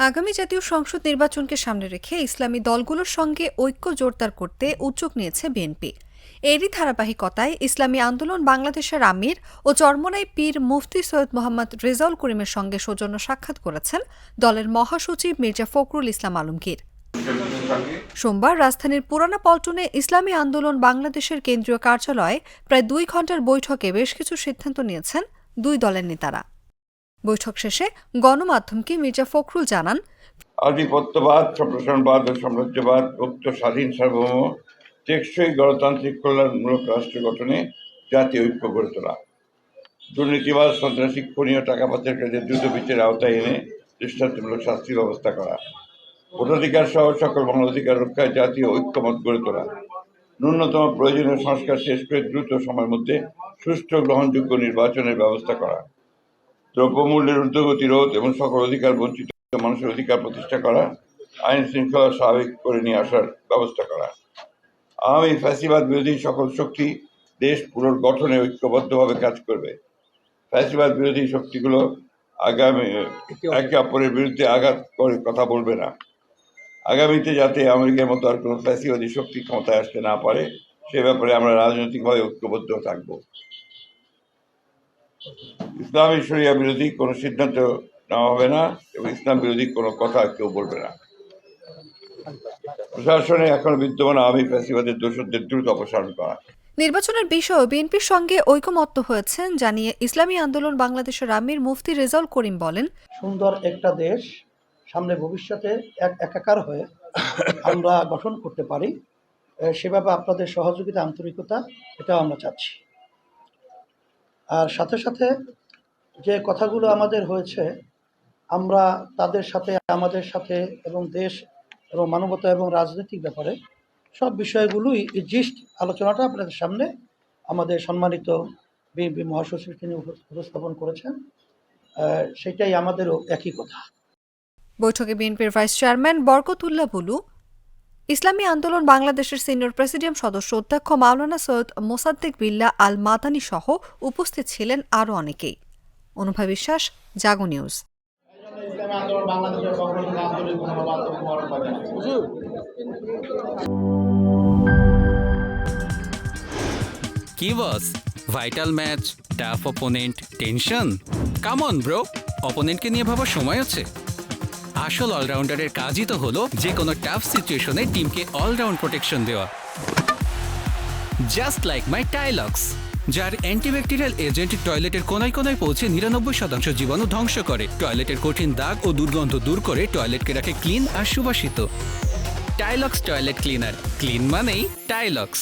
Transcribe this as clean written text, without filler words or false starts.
আগামী জাতীয় সংসদ নির্বাচনকে সামনে রেখে ইসলামী দলগুলোর সঙ্গে ঐক্য জোরদার করতে উদ্যোগ নিয়েছে বিএনপি। এরই ধারাবাহিকতায় ইসলামী আন্দোলন বাংলাদেশের আমির ও চরমোনাই পীর মুফতি সৈয়দ মোহাম্মদ রেজাউল করিমের সঙ্গে সৌজন্য সাক্ষাৎ করেছেন দলের মহাসচিব মির্জা ফখরুল ইসলাম আলমগীর। সোমবার রাজধানীর পুরানা পল্টনে ইসলামী আন্দোলন বাংলাদেশের কেন্দ্রীয় কার্যালয়ে প্রায় 2 ঘণ্টার বৈঠকে বেশ কিছু সিদ্ধান্ত নিয়েছেন দুই দলের নেতারা। বৈঠক শেষে গণমাধ্যমকে মির্জা ফখরুল জানান, আধিপত্যবাদ, সম্প্রসারণবাদ ও সাম্রাজ্যবাদ মুক্ত, স্বাধীন, সার্বভৌম, টেকসই গণতান্ত্রিক কল্যাণমূলক রাষ্ট্র গঠনে জাতীয় ঐক্য গড়ে তোলা, দুর্নীতিবাদ, সন্ত্রাসী, খুনি ও টাকা পাচারকারীদের দ্রুত বিচারের আওতায় এনে দৃষ্টান্তমূলক শাস্তির ব্যবস্থা করা, ভোটাধিকার সহ সকল মানবাধিকার রক্ষায় জাতীয় ঐক্যমত গড়ে তোলা, ন্যূনতম প্রয়োজনীয় সংস্কার শেষ করে দ্রুত সময়ের মধ্যে সুষ্ঠু গ্রহণযোগ্য নির্বাচনের ব্যবস্থা করা, দ্রব্যমূল্যের ঊর্ধ্বগতি রোধ এবং সকল অধিকার বঞ্চিত মানুষের অধিকার প্রতিষ্ঠা করা, আইন শৃঙ্খলা স্বাভাবিক করে নিয়ে আসার ব্যবস্থা করা, আওয়ামী ফ্যাসিবাদ বিরোধী সকল শক্তি দেশ পুনর্গঠনে ঐক্যবদ্ধভাবে কাজ করবে। ফ্যাসিবাদ বিরোধী শক্তিগুলো আগামী একে অপরের বিরুদ্ধে আঘাত করে কথা বলবে না। আগামীতে যাতে আমেরিকার মতো আর কোনো ফ্যাসিবাদী শক্তি ক্ষমতায় আসতে না পারে সে ব্যাপারে আমরা রাজনৈতিকভাবে ঐক্যবদ্ধ থাকব। ইসলামী শরিয়া বিরোধী কোনো সিদ্ধান্ত নেওয়া হবে না এবং ইসলাম বিরোধী কোনো কথা কেউ বলবে না। প্রশাসনে এখন বিদ্যমান আওয়ামী ফ্যাসিবাদের দোষরদের দ্রুত অপসারণ করা। নির্বাচনের বিষয়ে বিএনপির সঙ্গে ঐকমত্য হয়েছেন জানিয়ে ইসলামী আন্দোলন বাংলাদেশের আমির মুফতি রেজাউল করিম বলেন, সুন্দর একটা দেশ সামনে ভবিষ্যতে একাকার হয়ে আমরা গঠন করতে পারি, সেভাবে আপনাদের সহযোগিতা, আন্তরিকতা এটাও আমরা চাচ্ছি। আর সাথে সাথে যে কথাগুলো আমাদের হয়েছে আমরা তাদের সাথে, আমাদের সাথে এবং দেশ এবং মানবতা এবং রাজনৈতিক ব্যাপারে সব বিষয়গুলোই জিস্ট আলোচনাটা আপনাদের সামনে আমাদের সম্মানিত বিএনপি মহাসচিব তিনি উপস্থাপন করেছেন, সেটাই আমাদেরও একই কথা। বৈঠকে বিএনপির ভাইস চেয়ারম্যান বরকতুল্লাহ বুলু, ইসলামী আন্দোলন বাংলাদেশের সিনিয়র প্রেসিডিয়াম সদস্য অধ্যক্ষ মাওলানা সৈয়দ মোসাদ্দেক বিল্লাহ আল মাদানী সহ উপস্থিত ছিলেন আরও অনেকেই। অনুভা বিশ্বাস, জাগো নিউজ। কি boss, vital match, tough opponent, tension? Come on bro, অপোনেন্টকে নিয়ে ভাবার সময় আছে। আসল অলরাউন্ডারের কাজই তো হলো যে কোনো টাফ সিচুয়েশনে টিমকে অলরাউন্ড প্রোটেকশন দেওয়া। জাস্ট লাইক মাই টাইলক্স, যার অ্যান্টিব্যাকটেরিয়াল এজেন্ট টয়লেটের কোনায় কোনায় পৌঁছে 99% জীবাণু ধ্বংস করে, টয়লেটের কঠিন দাগ ও দুর্গন্ধ দূর করে টয়লেটকে রাখে ক্লিন আর সুবাসিত। টাইলক্স টয়লেট ক্লিনার, ক্লিন মানেই টাইলক্স।